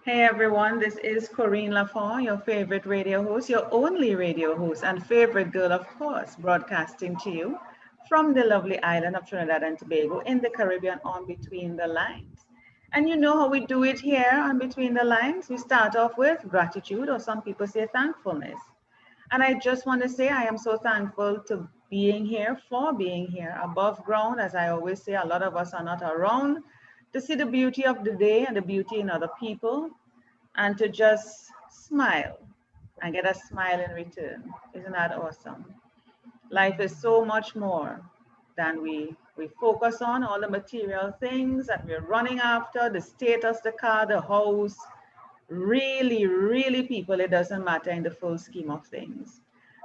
Hey everyone, this is Corinne Lafont, your favorite radio host, your only radio host, and favorite girl, of course, broadcasting to you from the lovely island of Trinidad and Tobago in the Caribbean on Between the Lines. And you know how we do it here on Between the Lines? We start off with gratitude, or some people say thankfulness. And I just want to say I am so thankful to being here, for being here above ground. As I always say, a lot of us are not around to see the beauty of the day and the beauty in other people and to just smile and get a smile in return. Isn't that awesome? Life is so much more than we focus on all the material things that we're running after, the status, the car, the house. Really, really, people, it doesn't matter in the full scheme of things.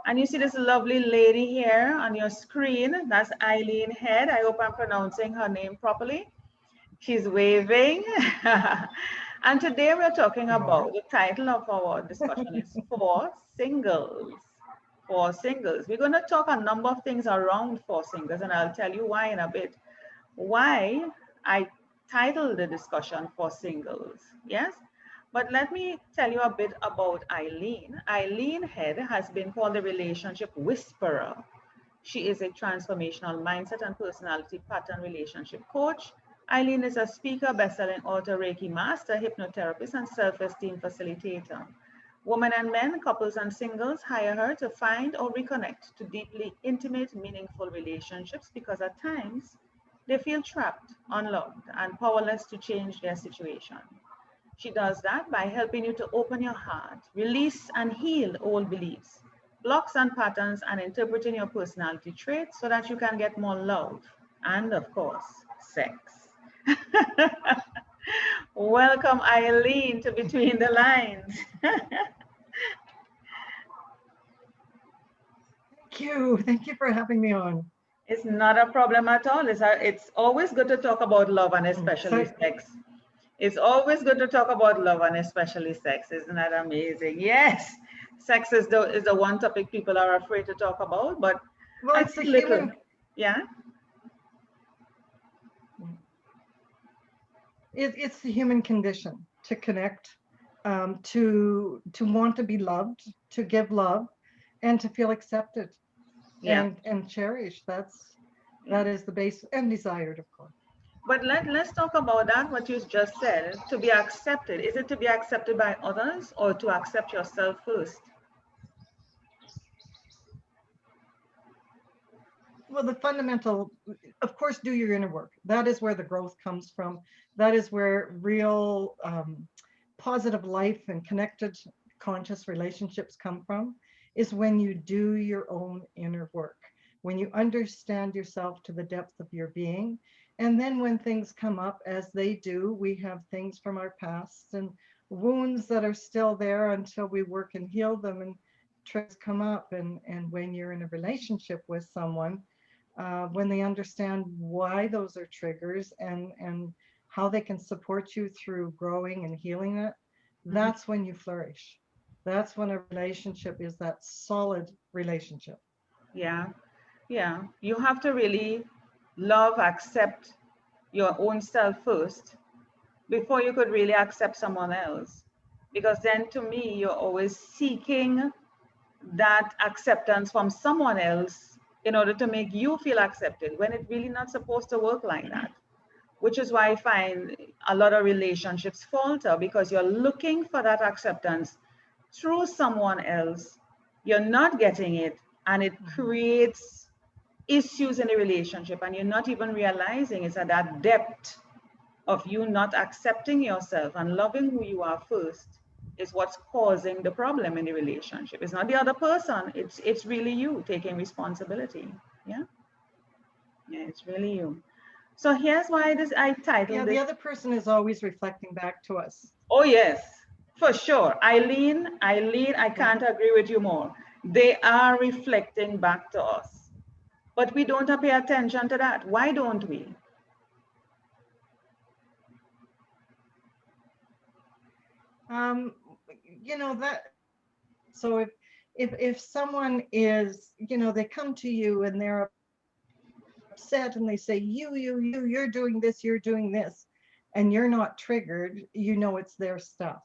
And you see this lovely lady here on your screen. That's Eileen Head. I hope I'm pronouncing her name properly. She's waving. And today we're talking You are. about the title of our discussion is For Singles. For singles. We're going to talk a number of things around for singles, and I'll tell you why in a bit. Why I titled the discussion For Singles. Yes? But let me tell you a bit about Eileen. Eileen Head has been called the relationship whisperer. She is a transformational mindset and personality pattern relationship coach. Eileen is a speaker, best-selling author, Reiki master, hypnotherapist, and self-esteem facilitator. Women and men, couples and singles hire her to find or reconnect to deeply intimate, meaningful relationships because at times they feel trapped, unloved, and powerless to change their situation. She does that by helping you to open your heart, release and heal old beliefs, blocks and patterns, and interpreting your personality traits so that you can get more love and, of course, sex. Welcome, Eileen, to Between the Lines. Thank you. Thank you for having me on. It's not a problem at all. It's always good to talk about love and especially So, sex. It's always good to talk about love and especially sex. Isn't that amazing? Yes, sex is the one topic people are afraid to talk about, but well, I it's the think little. human. Yeah. It's the human condition to connect, to want to be loved, to give love, and to feel accepted Yeah. and cherished. Yeah. That is the base and desired, of course. But let's talk about that, what you just said. To be accepted. Is it to be accepted by others or to accept yourself first? Well, the fundamental, of course, do your inner work. That is where the growth comes from. That is where real positive life and connected conscious relationships come from, is when you do your own inner work, when you understand yourself to the depth of your being. And then when things come up, as they do, we have things from our past and wounds that are still there until we work and heal them, and triggers come up. And when you're in a relationship with someone, when they understand why those are triggers, and how they can support you through growing and healing it, Mhm. that's when you flourish. That's when a relationship is that solid relationship. Yeah. Yeah. You have to really love, accept your own self first before you could really accept someone else. Because then to me, you're always seeking that acceptance from someone else in order to make you feel accepted when it's really not supposed to work like that. Which is why I find a lot of relationships falter because you're looking for that acceptance through someone else. You're not getting it, and it Mhm. creates issues in the relationship, and you're not even realizing it's at that depth of you not accepting yourself and loving who you are first is what's causing the problem in the relationship. It's not the other person, it's really you taking responsibility. Yeah. Yeah, it's really you. So here's why this I Yeah, titled the this. other person is always reflecting back to us. Oh yes, for sure. Eileen, I Yeah. can't agree with you more. They are reflecting back to us. But we don't pay attention to that. Why don't we? Um, that. So if someone is, they come to you and they're upset and they say, you're doing this, you're doing this. and you're not triggered, you know it's their stuff.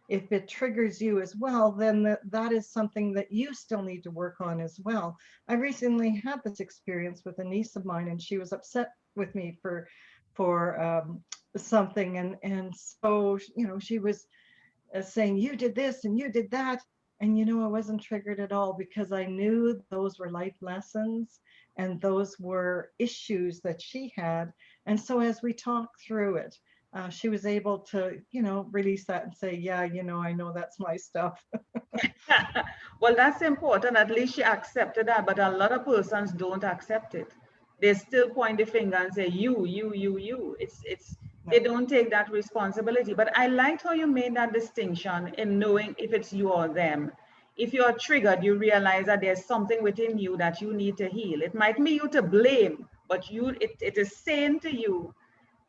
If it triggers you as well, then that is something that you still need to work on as well. I recently had this experience with a niece of mine, and she was upset with me for something, and so she was saying, you did this and you did that. And I wasn't triggered at all, because I knew those were life lessons and those were issues that she had. And so as we talked through it, she was able to, release that and say, yeah, I know that's my stuff. Well, that's important. At least she accepted that, but a lot of persons don't accept it. They still point the finger and say, you. They don't take that responsibility. But I liked how you made that distinction in knowing if it's you or them. If you're triggered, you realize that there's something within you that you need to heal. It might be you to blame, but it is saying to you,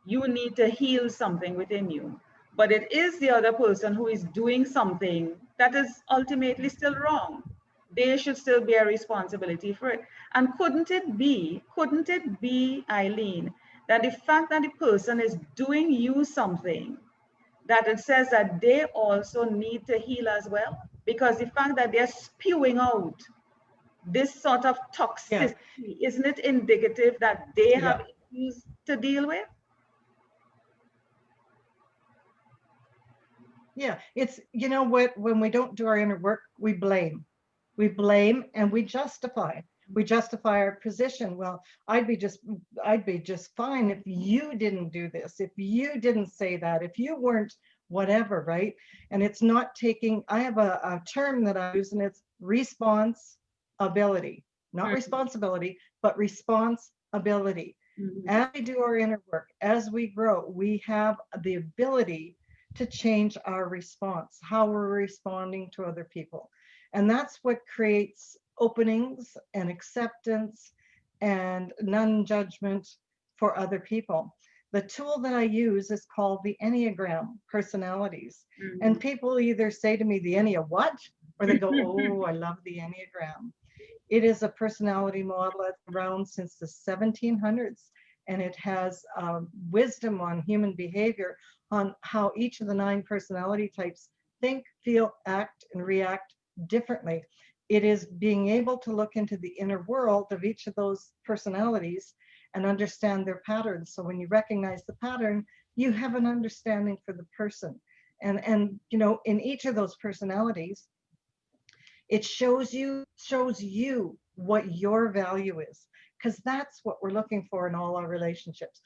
you need to heal something within you. But it is the other person who is doing something that is ultimately still wrong. They should still bear responsibility for it. And couldn't it be, Eileen, that the fact that the person is doing you something, that it says that they also need to heal as well? Because the fact that they're spewing out this sort of Yeah. toxicity, isn't it indicative that they Yeah. have issues to deal with? Yeah, it's, what, when we don't do our inner work, we blame. We blame and we justify. We justify our position. Well, I'd be just fine if you didn't do this, if you didn't say that, if you weren't whatever, right? And it's not taking, I have a term that I use, and it's responsibility, not responsibility, but responsibility. As we do our inner work, as we grow, we have the ability to change our response, how we're responding to other people. And that's what creates openings and acceptance and non-judgment for other people. The tool that I use is called the Enneagram personalities. And people either say to me, the Ennea what? Or they go, oh, I love the Enneagram. It is a personality model that's around since the 1700s. And it has wisdom on human behavior, on how each of the 9 personality types think, feel, act, and react differently. It is being able to look into the inner world of each of those personalities and understand their patterns. So when you recognize the pattern, you have an understanding for the person. And in each of those personalities, it shows you what your value is, because that's what we're looking for in all our relationships.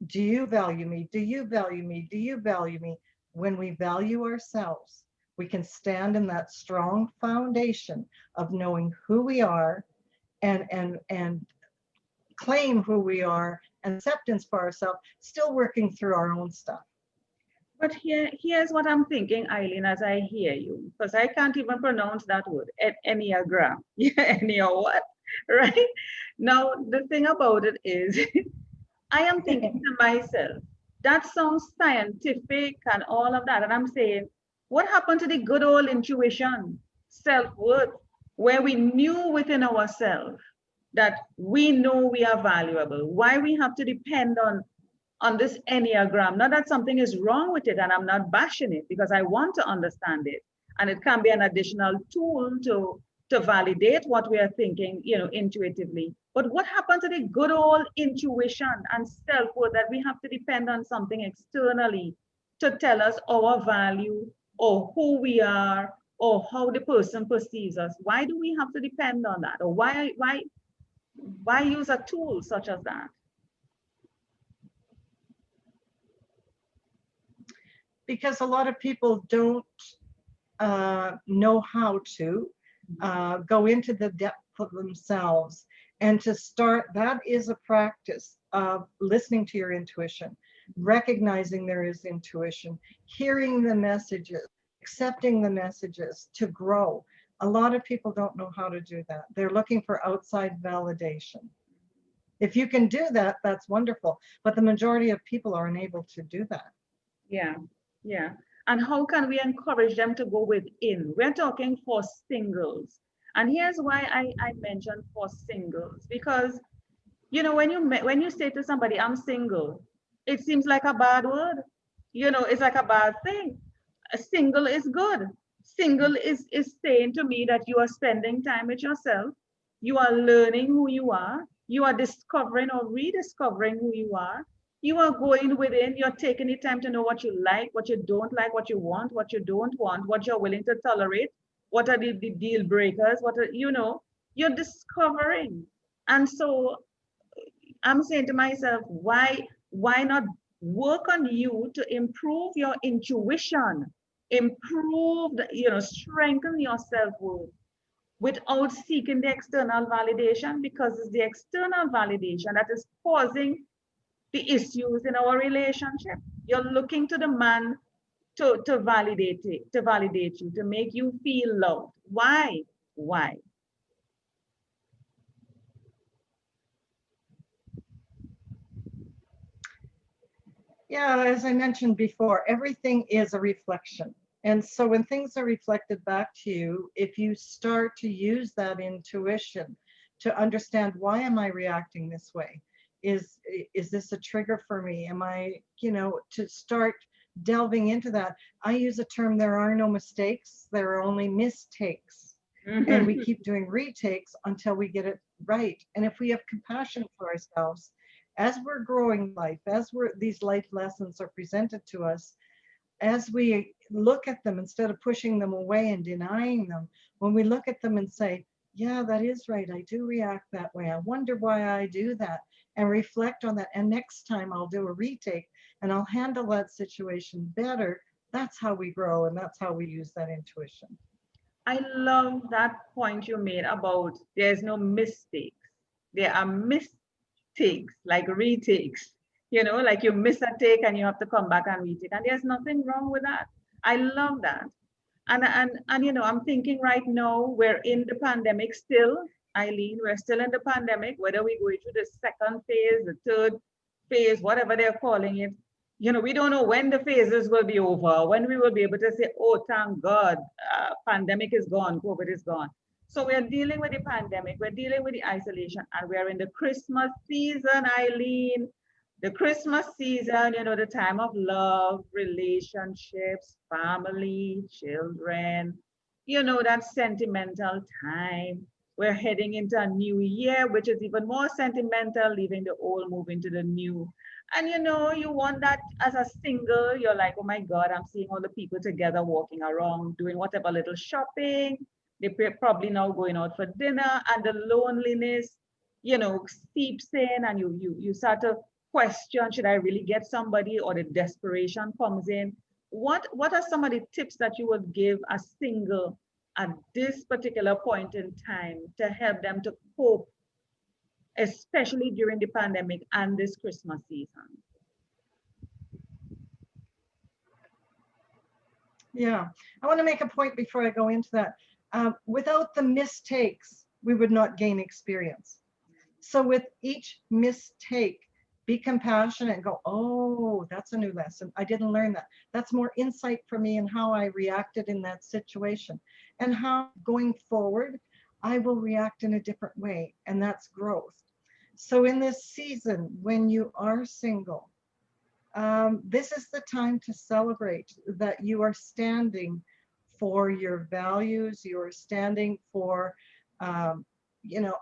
Do you value me? Do you value me? Do you value me? When we value ourselves, we can stand in that strong foundation of knowing who we are and claim who we are, and acceptance for ourselves, still working through our own stuff. But here's what I'm thinking, Eileen, as I hear you, because I can't even pronounce that word, Enneagram. Ennea what? Right? Now, the thing about it is, I am thinking to myself, that sounds scientific and all of that. And I'm saying, what happened to the good old intuition, self-worth, where we knew within ourselves that we know we are valuable? Why we have to depend on this Enneagram? Not that something is wrong with it, and I'm not bashing it, because I want to understand it. And it can be an additional tool to validate what we are thinking, intuitively. But what happened to the good old intuition and self-worth, that we have to depend on something externally to tell us our value, or who we are, or how the person perceives us? Why do we have to depend on that? Or why use a tool such as that? Because a lot of people don't know how to go into the depth of themselves, and to start, that is a practice of listening to your intuition, recognizing there is intuition, hearing the messages, accepting the messages to grow. A lot of people don't know how to do that. They're looking for outside validation. If you can do that, that's wonderful. But the majority of people are unable to do that. Yeah, yeah. And how can we encourage them to go within? We're talking for singles. And here's why I mentioned for singles, because when you say to somebody, I'm single, It seems like a bad word. It's like a bad thing. A single is good. Single is saying to me that you are spending time with yourself. You are learning who you are. You are discovering or rediscovering who you are. You are going within, you're taking the time to know what you like, what you don't like, what you want, what you don't want, what you're willing to tolerate, what are the deal breakers, you're discovering. And so I'm saying to myself, why not work on you to improve your intuition, strengthen your self-worth without seeking the external validation, because it's the external validation that is causing the issues in our relationship. You're looking to the man to validate you, to make you feel loved. Why? Why? Yeah, as I mentioned before, everything is a reflection. And so when things are reflected back to you, if you start to use that intuition to understand, why am I reacting this way? Is this a trigger for me? Am I, to start delving into that. I use a term, there are no mistakes, there are only mistakes. And we keep doing retakes until we get it right. And if we have compassion for ourselves, as we're growing life, these life lessons are presented to us, as we look at them, instead of pushing them away and denying them, when we look at them and say, yeah, that is right, I do react that way, I wonder why I do that, and reflect on that, and next time I'll do a retake and I'll handle that situation better. That's how we grow, and that's how we use that intuition. I love that point you made about there's no mistakes. There are mistakes, like retakes. Like you miss a take and you have to come back and retake. And there's nothing wrong with that. I love that. And I'm thinking right now we're in the pandemic still, Eileen. We're still in the pandemic, whether we're going through the second phase, the third phase, whatever they're calling it. We don't know when the phases will be over, when we will be able to say, oh, thank God, pandemic is gone, COVID is gone. So we're dealing with the pandemic, we're dealing with the isolation, and we're in the Christmas season, Eileen. The Christmas season, the time of love, relationships, family, children, that sentimental time. We're heading into a new year, which is even more sentimental, leaving the old, moving to the new. And you want that as a single, you're like, oh my God, I'm seeing all the people together walking around, doing whatever little shopping. They're probably now going out for dinner, and the loneliness, seeps in, and you start to question, should I really get somebody, or the desperation comes in. What are some of the tips that you would give a single at this particular point in time to help them to cope, especially during the pandemic and this Christmas season? Yeah, I want to make a point before I go into that. Without the mistakes, we would not gain experience. So with each mistake, be compassionate and go, oh, that's a new lesson. I didn't learn that. That's more insight for me in how I reacted in that situation, and how going forward, I will react in a different way. And that's growth. So in this season, when you are single, this is the time to celebrate that you are standing for your values. You are standing for, you know,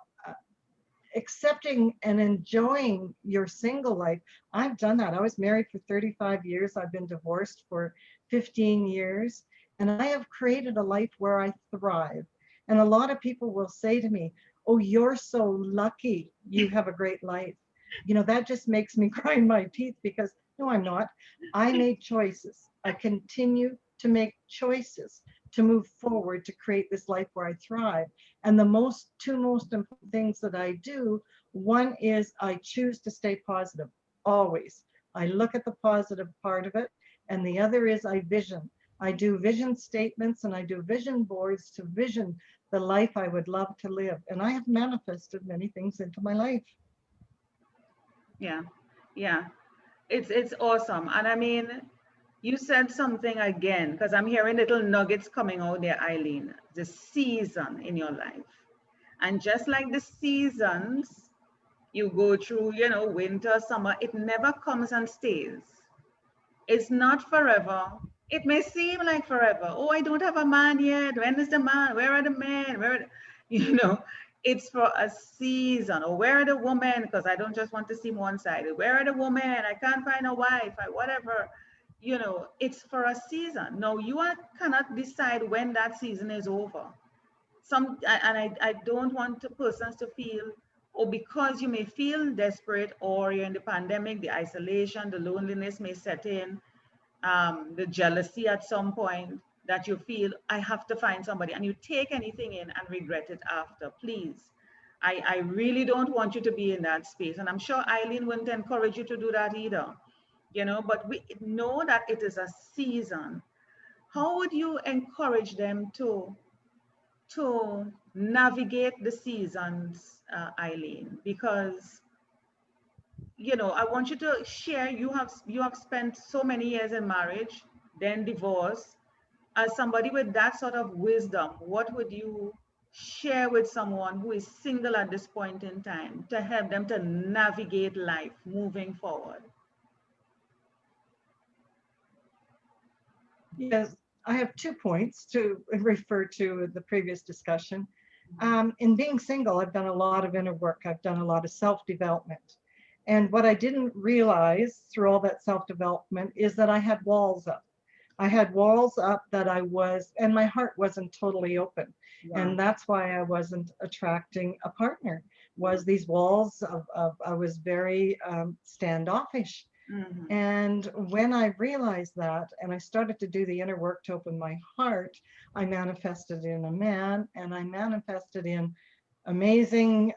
accepting and enjoying your single life. I've done that. I was married for 35 years. I've been divorced for 15 years. And I have created a life where I thrive. And a lot of people will say to me, oh, you're so lucky you have a great life. You know, that just makes me grind my teeth, because no, I'm not. I made choices. I continue to make choices to move forward to create this life where I thrive. And the two most important things that I do, one is I choose to stay positive, always. I look at the positive part of it. And the other is I vision. I do vision statements, and I do vision boards to vision the life I would love to live. And I have manifested many things into my life. Yeah, yeah. It's awesome. And I mean, you said something again, because I'm hearing little nuggets coming out there, Eileen. The season in your life. And just like the seasons, You go through, winter, summer. It never comes and stays. It's not forever. It may seem like forever. Oh, I don't have a man yet. When is the man? Where are the men? you know, it's for a season. Or where are the women? Because I don't just want to see one side. Where are the women? I can't find a wife. Whatever. It's for a season. No, cannot decide when that season is over. I don't want persons to feel, or because you may feel desperate, or you're in the pandemic, the isolation, the loneliness may set in, the jealousy at some point, that you feel I have to find somebody, and you take anything in and regret it after. Please, I really don't want you to be in that space, and I'm sure Eileen wouldn't encourage you to do that either. But we know that it is a season. How would you encourage them to navigate the seasons, Eileen? Because I want you to share. You have spent so many years in marriage, then divorce. As somebody with that sort of wisdom, what would you share with someone who is single at this point in time to help them to navigate life moving forward? Yes, I have 2 points to refer to the previous discussion. In being single, I've done a lot of inner work. I've done a lot of self-development. And what I didn't realize through all that self-development is that I had walls up. I had walls up and my heart wasn't totally open. Wow. And that's why I wasn't attracting a partner, was these walls I was very standoffish. Mm-hmm. And when I realized that, and I started to do the inner work to open my heart, I manifested in a man, and I manifested in amazing.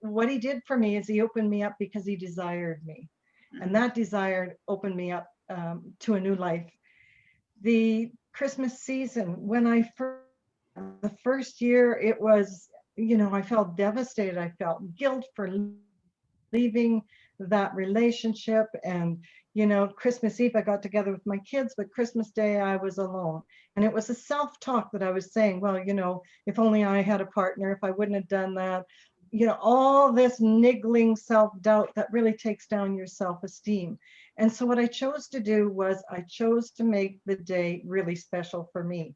What he did for me is he opened me up because he desired me. Mm-hmm. And that desire opened me up to a new life. The Christmas season, the first year, it was, I felt devastated. I felt guilt for leaving that relationship. And Christmas Eve I got together with my kids, but Christmas Day I was alone. And it was a self-talk that I was saying, well, if only I had a partner, if I wouldn't have done that, all this niggling self-doubt that really takes down your self-esteem. And so what I chose to do was I chose to make the day really special for me.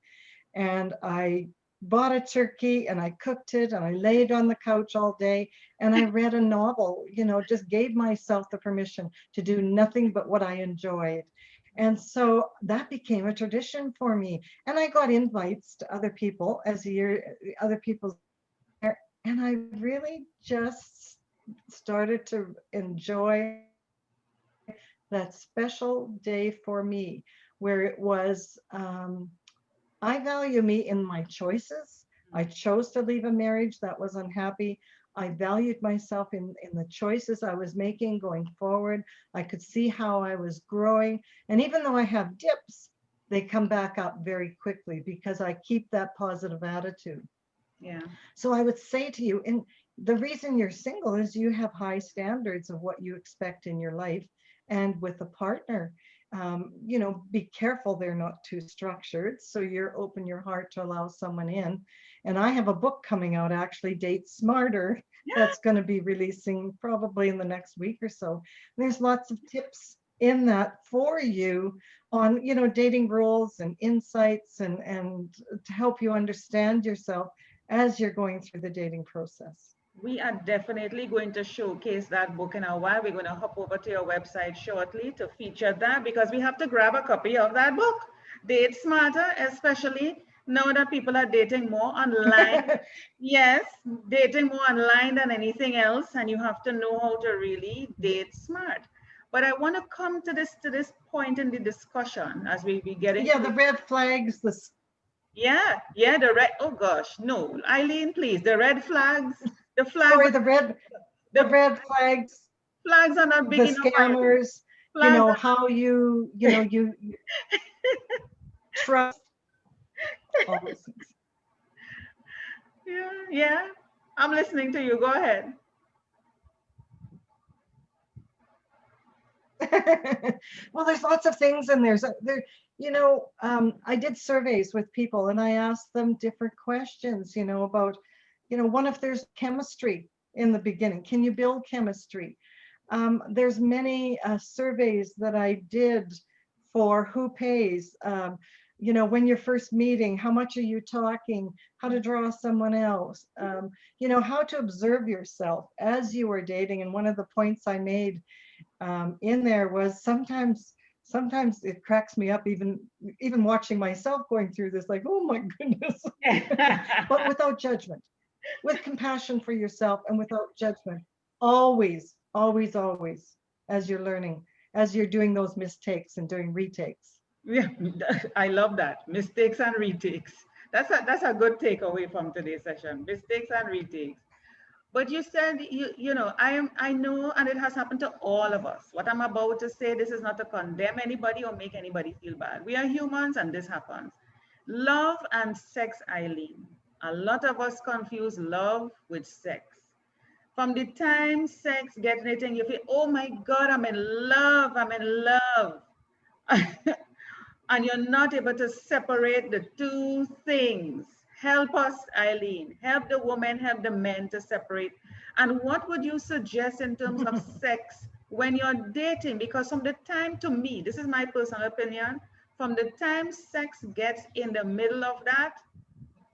And I bought a turkey and I cooked it and I laid on the couch all day and I read a novel, just gave myself the permission to do nothing but what I enjoyed. And so that became a tradition for me. And I got invites to other people other people's, and I really just started to enjoy that special day for me, where it was, I value me in my choices. I chose to leave a marriage that was unhappy. I valued myself in the choices I was making going forward. I could see how I was growing. And even though I have dips, they come back up very quickly because I keep that positive attitude. Yeah. So I would say to you, and the reason you're single is you have high standards of what you expect in your life. And with a partner, be careful they're not too structured. So you're open your heart to allow someone in. And I have a book coming out, actually, Date Smarter, that's going to be releasing probably in the next week or so. There's lots of tips in that for you on, dating rules and insights and to help you understand yourself as you're going through the dating process. We are definitely going to showcase that book in a while. We're going to hop over to your website shortly to feature that, because we have to grab a copy of that book. Date Smarter, especially now that people are dating more online. Yes, dating more online than anything else, and you have to know how to really date smart. But I want to come to this point in the discussion as we be getting. Yeah, the red flags, Yeah, the red. Oh gosh, no, Eileen, please. The red flags. The flag. Sorry, the red flags. Flags are not big the enough. Scammers. How you trust all those things. Yeah. I'm listening to you. Go ahead. Well, there's lots of things, and I did surveys with people, and I asked them different questions, about, one, if there's chemistry, in the beginning? Can you build chemistry? There's many surveys that I did for who pays, when you're first meeting, how much are you talking, how to draw someone else, how to observe yourself as you are dating. And one of the points I made in there was sometimes it cracks me up, even watching myself going through this, like, oh my goodness, but without judgment, with compassion for yourself and without judgment, always, always, always, as you're learning, as you're doing those mistakes and doing retakes. Yeah, I love that. Mistakes and retakes. That's a good takeaway from today's session. Mistakes and retakes. But you said I know, and it has happened to all of us. What I'm about to say, this is not to condemn anybody or make anybody feel bad. We are humans and this happens. Love and sex, Eileen. A lot of us confuse love with sex. From the time sex gets anything, you feel, oh my God, I'm in love, I'm in love. And you're not able to separate the two things. Help us, Eileen. Help the woman, help the men to separate. And what would you suggest in terms of sex when you're dating? Because from the time, to me, this is my personal opinion, from the time sex gets in the middle of that,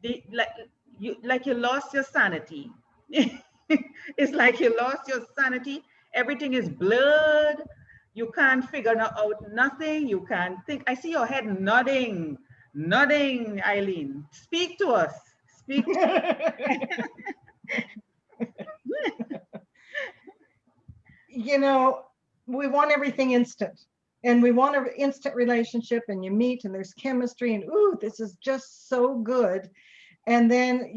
you lost your sanity. It's like you lost your sanity. Everything is blurred. You can't figure out nothing. You can't think. I see your head nodding, Eileen. Speak to us. Speak to we want everything instant, and we want an instant relationship, and you meet and there's chemistry and ooh, this is just so good. And then,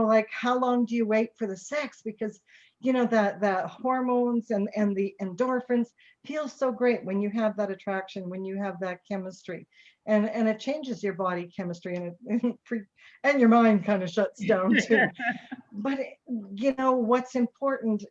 like, how long do you wait for the sex? Because that hormones and the endorphins feel so great when you have that attraction, when you have that chemistry, and it changes your body chemistry, and your mind kind of shuts down too. But what's important,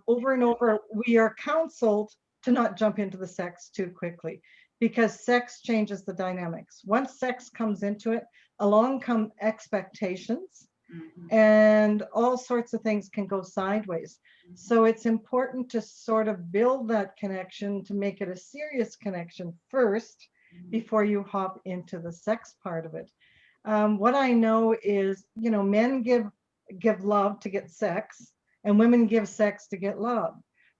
over and over, we are counseled to not jump into the sex too quickly, because sex changes the dynamics. Once sex comes into it, along come expectations. Mm-hmm. And all sorts of things can go sideways. Mm-hmm. So it's important to sort of build that connection, to make it a serious connection first, mm-hmm. before you hop into the sex part of it. What I know is, men give love to get sex, and women give sex to get love.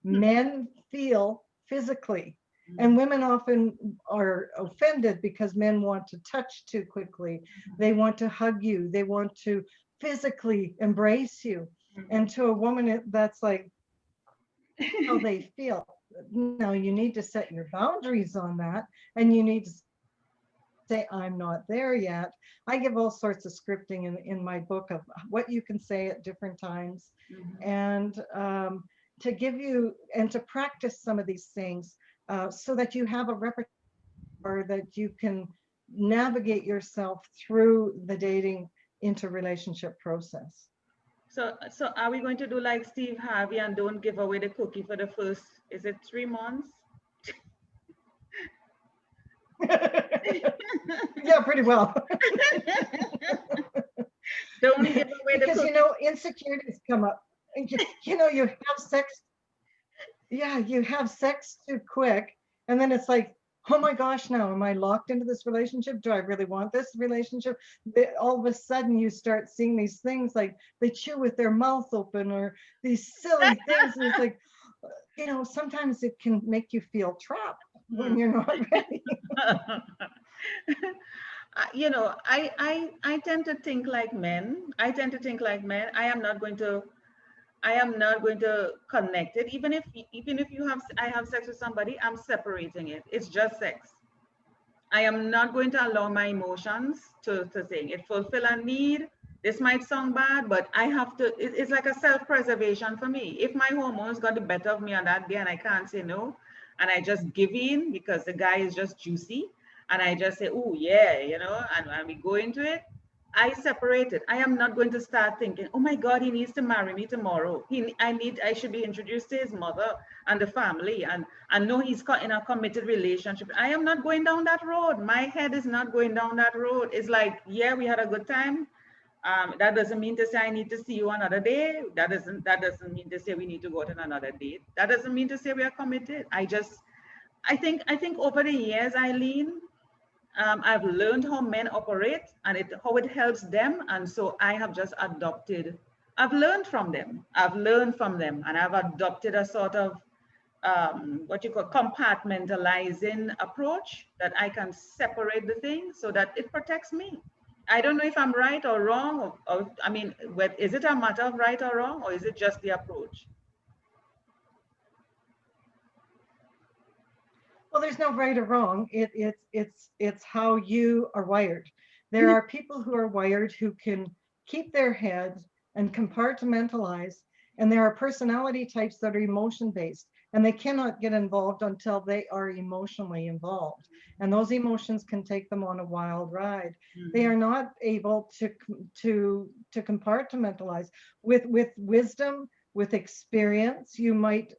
Mm-hmm. Men feel physically. And women often are offended because men want to touch too quickly. They want to hug you. They want to physically embrace you. And to a woman, that's like how they feel. Now, you need to set your boundaries on that, and you need to say, I'm not there yet. I give all sorts of scripting in my book of what you can say at different times, mm-hmm. and to give you and to practice some of these things. So that you have a repertoire that you can navigate yourself through the dating interrelationship process. So are we going to do like Steve Harvey and don't give away the cookie for the first, is it 3 months? Yeah, pretty well. Don't give away the cookie. Because, insecurities come up. You have sex. Yeah, you have sex too quick, and then it's like, oh my gosh, now am I locked into this relationship? Do I really want this relationship? All of a sudden you start seeing these things, like they chew with their mouth open, or these silly things. And it's like, sometimes it can make you feel trapped when you're not ready. I tend to think like men. I am not going to connect it. Even if I have sex with somebody, I'm separating it. It's just sex. I am not going to allow my emotions to sing. It fulfill a need. This might sound bad, but I have to, it's like a self-preservation for me. If my hormones got the better of me on that day and I can't say no, and I just give in because the guy is just juicy, and I just say, oh yeah, and we go into it, I separate it. I am not going to start thinking, oh my God, he needs to marry me tomorrow. I should be introduced to his mother and the family, and know he's in a committed relationship. I am not going down that road. My head is not going down that road. It's like, yeah, we had a good time. That doesn't mean to say I need to see you another day. That doesn't mean to say we need to go on another date. That doesn't mean to say we are committed. I think over the years, Eileen, I've learned how men operate and how it helps them. And so I have just adopted, I've learned from them. And I've adopted a sort of what you call compartmentalizing approach that I can separate the thing so that it protects me. I don't know if I'm right or wrong, or I mean, is it a matter of right or wrong, or is it just the approach? Well, there's no right or wrong. It's how you are wired. There are people who are wired who can keep their head and compartmentalize, and there are personality types that are emotion based, and they cannot get involved until they are emotionally involved. And those emotions can take them on a wild ride. They are not able to compartmentalize. With wisdom, with experience, you might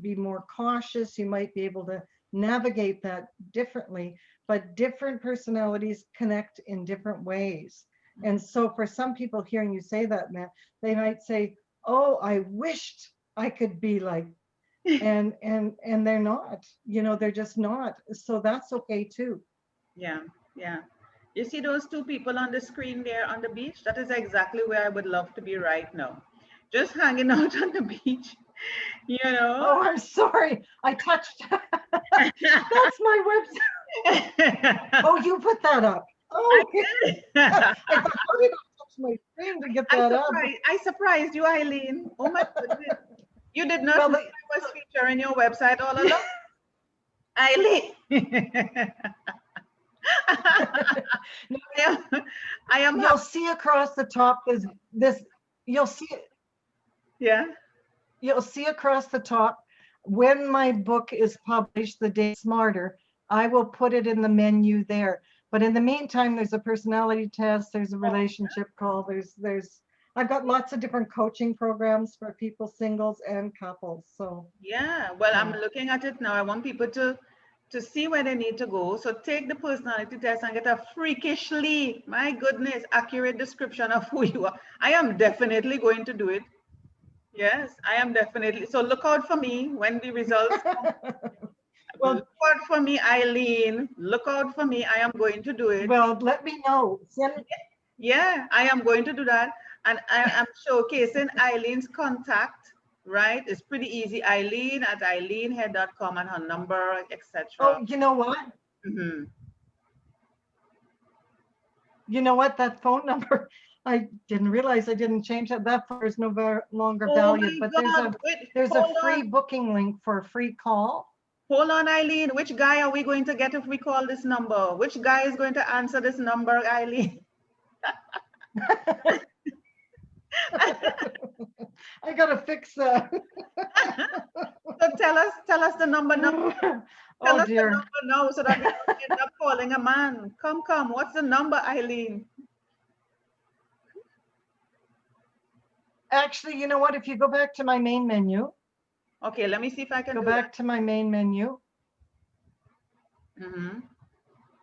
be more cautious, you might be able to navigate that differently, but different personalities connect in different ways. And so for some people hearing you say that, Matt, they might say, oh, I wished I could be like, and they're not, they're just not. So that's okay too. Yeah, yeah. You see those two people on the screen there on the beach? That is exactly where I would love to be right now. Just hanging out on the beach, Oh, I'm sorry. I touched. That's my website. Oh, you put that up. Oh, I thought, how did I touch my screen to get that up? I surprised you, Eileen. Oh my goodness. You did not know I was featuring your website all along. Eileen. I am. You'll see across the top is this. You'll see it. Yeah. You'll see across the top when my book is published, The Day Smarter, I will put it in the menu there. But in the meantime, there's a personality test, there's a relationship call, I've got lots of different coaching programs for people, singles and couples. So yeah, well, I'm looking at it now. I want people to see where they need to go. So take the personality test and get a freakishly, my goodness, accurate description of who you are. I am definitely going to do it. Yes, I am definitely. So look out for me when the results come. Well, look out for me, Eileen. Look out for me. I am going to do it. Well, let me know. Yeah, I am going to do that. And I am showcasing Eileen's contact, right? It's pretty easy. Eileen at eileenhead.com and her number, etc. Oh, you know what? Mm-hmm. You know what? That phone number, I didn't realize I didn't change that. That phone is no longer valued, but there's a free booking link for a free call. Hold on, Eileen. Which guy are we going to get if we call this number? Which guy is going to answer this number, Eileen? I gotta fix that. So tell us the number now. Tell us dear. the number now so that we don't end up calling a man. Come. What's the number, Eileen? Actually, you know what? If you go back to my main menu. Okay, let me see if I can go back to my main menu. Mm-hmm.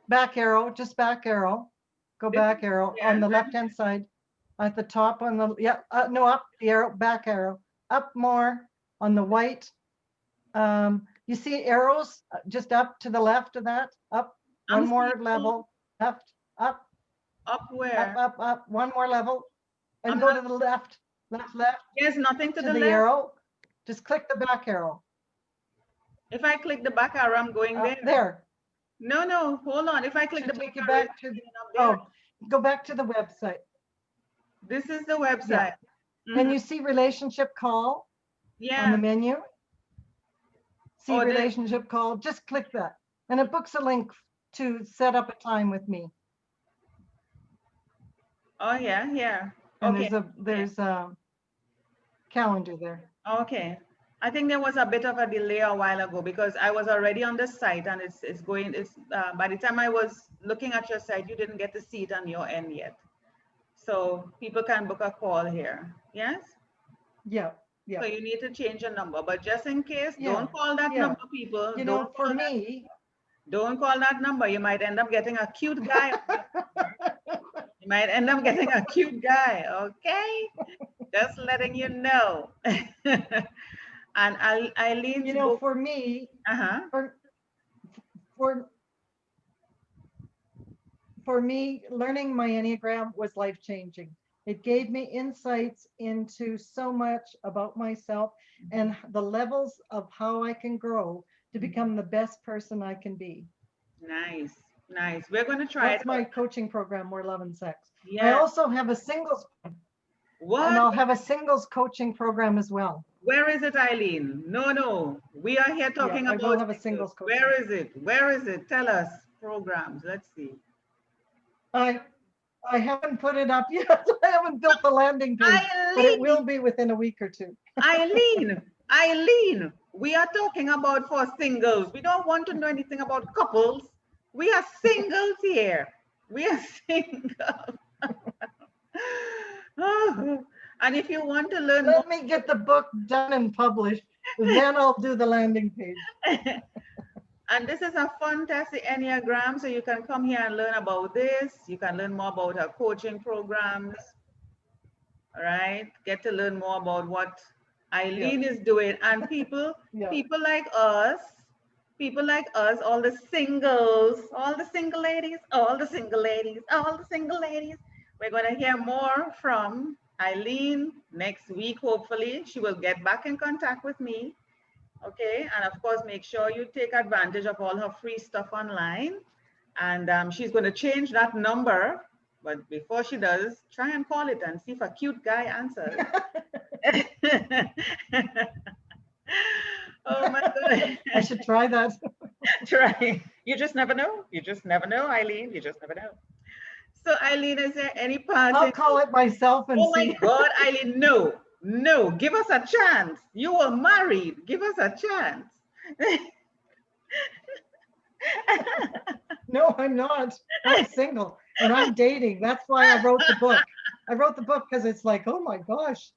Back arrow, just back arrow. Go back arrow on the left-hand side. At the top on the, no, up the arrow, back arrow. Up more on the white. You see arrows just up to the left of that? Up, one more level. Left, up. Up where? Up. One more level. And go to the left. Left. There's nothing to the left. Arrow. Just click the back arrow. If I click the back arrow, I'm going there. There. No, hold on. If I click the back arrow, back to go back to the website. This is the website. Yeah. And you see relationship call on the menu. See relationship call. Just click that. And it books a link to set up a time with me. Oh, yeah. And okay. There's a calendar there. Okay. I think there was a bit of a delay a while ago because I was already on the site and it's by the time I was looking at your site, you didn't get to see it on your end yet. So people can book a call here. Yes? Yeah. So you need to change your number, but just in case, don't call that number, people. For me, don't call that number. You might end up getting a cute guy. You might end up getting a cute guy, okay? Just letting you know. And Eileen's You know, book, for me, uh-huh. for for for me, learning my Enneagram was life changing. It gave me insights into so much about myself and the levels of how I can grow to become the best person I can be. Nice, nice. We're going to try it That's my out. coaching program, More Love and Sex. I Yeah. also have a singles, and What? I'll have a singles coaching program as well. Where is it, Eileen? No, no. We are here Yeah, talking I will about have a singles. singles coaching. Where is it? Where is it? Tell us. Programs. Let's see. I I haven't put it up yet. I haven't built the landing page, but it will Eileen, be within a week or two. Eileen, Eileen. We are talking about for singles. We don't want to know anything about couples. We are singles here. We are single. Oh, and if you want to learn more, Let me get the book done and published, then I'll do the landing page. and this is a fantastic Enneagram, so you can come here and learn about this. You can learn more about our coaching programs, all right? Get to learn more about what Yeah, Eileen is doing. And yeah. people like us, all the singles, all the single ladies, all the single ladies, all the single ladies. We're going to hear more from Eileen next week, hopefully. She will get back in contact with me. Okay, and of course, make sure you take advantage of all her free stuff online. And she's going to change that number. But before she does, try and call it and see if a cute guy answers. Oh my God. I should try that. Try. You just never know. You just never know, Eileen. You just never know. So, Eileen, is there any I'll parting? call it myself and Oh my see. God, Eileen, no, no, give us a chance. You were married. Give us a chance. No, I'm not. I'm single and I'm dating. That's why I wrote the book. I wrote the book because it's like, oh my gosh,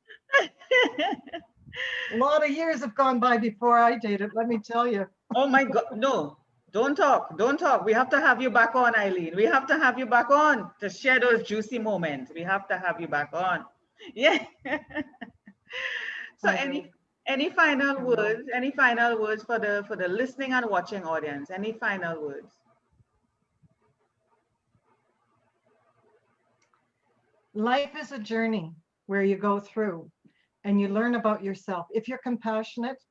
a lot of years have gone by before I dated, let me tell you. Oh my God, no, don't talk, don't talk. We have to have you back on, Eileen. We have to have you back on to share those juicy moments. We have to have you back on. Yeah. So I will. any final I will. words? Any final words for the listening and watching audience? Any final words? Life is a journey where you go through and you learn about yourself. If you're compassionate,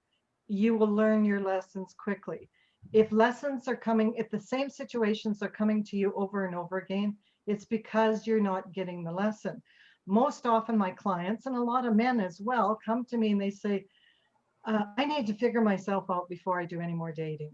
you will learn your lessons quickly. If lessons are coming, if the same situations are coming to you over and over again, it's because you're not getting the lesson. Most often, my clients, and a lot of men as well, come to me and they say, I need to figure myself out before I do any more dating.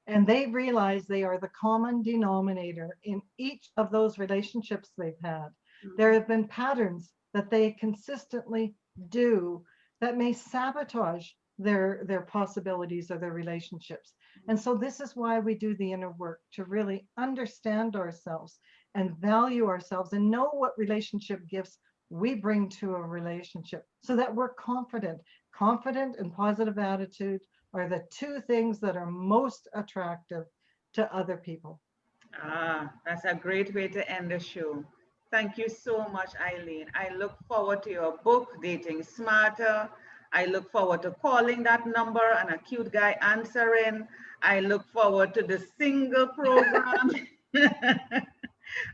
And they realize they are the common denominator in each of those relationships they've had. There have been patterns that they consistently do that may sabotage their possibilities or their relationships. And so this is why we do the inner work, to really understand ourselves and value ourselves and know what relationship gifts we bring to a relationship so that we're confident. Confident and positive attitude are the two things that are most attractive to other people. Ah, that's a great way to end the show. Thank you so much, Eileen. I look forward to your book, Dating Smarter. I look forward to calling that number and a cute guy answering. I look forward to the single program.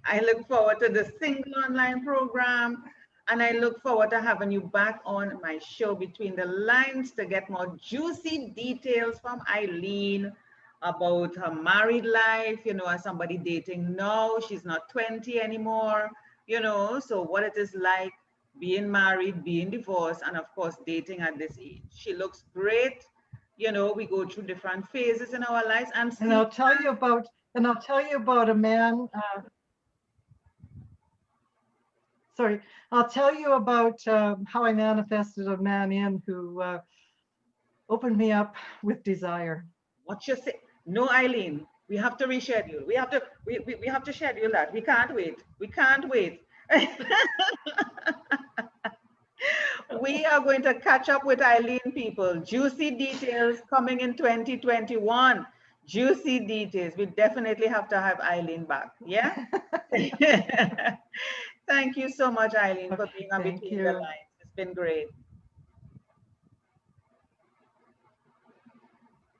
I look forward to the single online program. And I look forward to having you back on my show Between the Lines to get more juicy details from Eileen about her married life, as somebody dating now, she's not 20 anymore, so what it is like being married, being divorced, and of course, dating at this age. She looks great. We go through different phases in our lives and And see. I'll tell you about a man. Sorry, I'll tell you about how I manifested a man in who opened me up with desire. What you say? No, Eileen, we have to reschedule. We have to schedule that. We can't wait. We can't wait. We are going to catch up with Eileen, people. Juicy details coming in 2021. Juicy details. We definitely have to have Eileen back. Yeah. Thank you so much, Eileen, for Okay, being on thank Between the you. Lines. It's been great.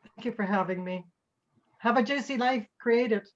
Thank you for having me. Have a juicy life. Create it.